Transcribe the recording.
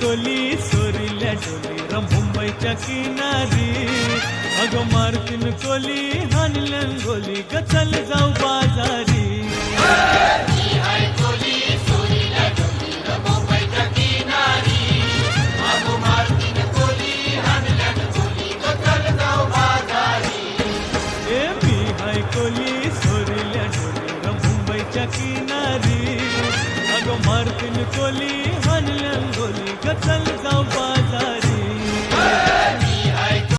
कोली सोरील्या डोली र मुंबईच्या किनारी अगं मारतीन कोली हाणल्यान गोली ग चल जाऊ बाजारी कोली सोरील्या डोली र मुंबईच्या किनारी अगं मारतीन कोली हाणल्यान गोली ग चल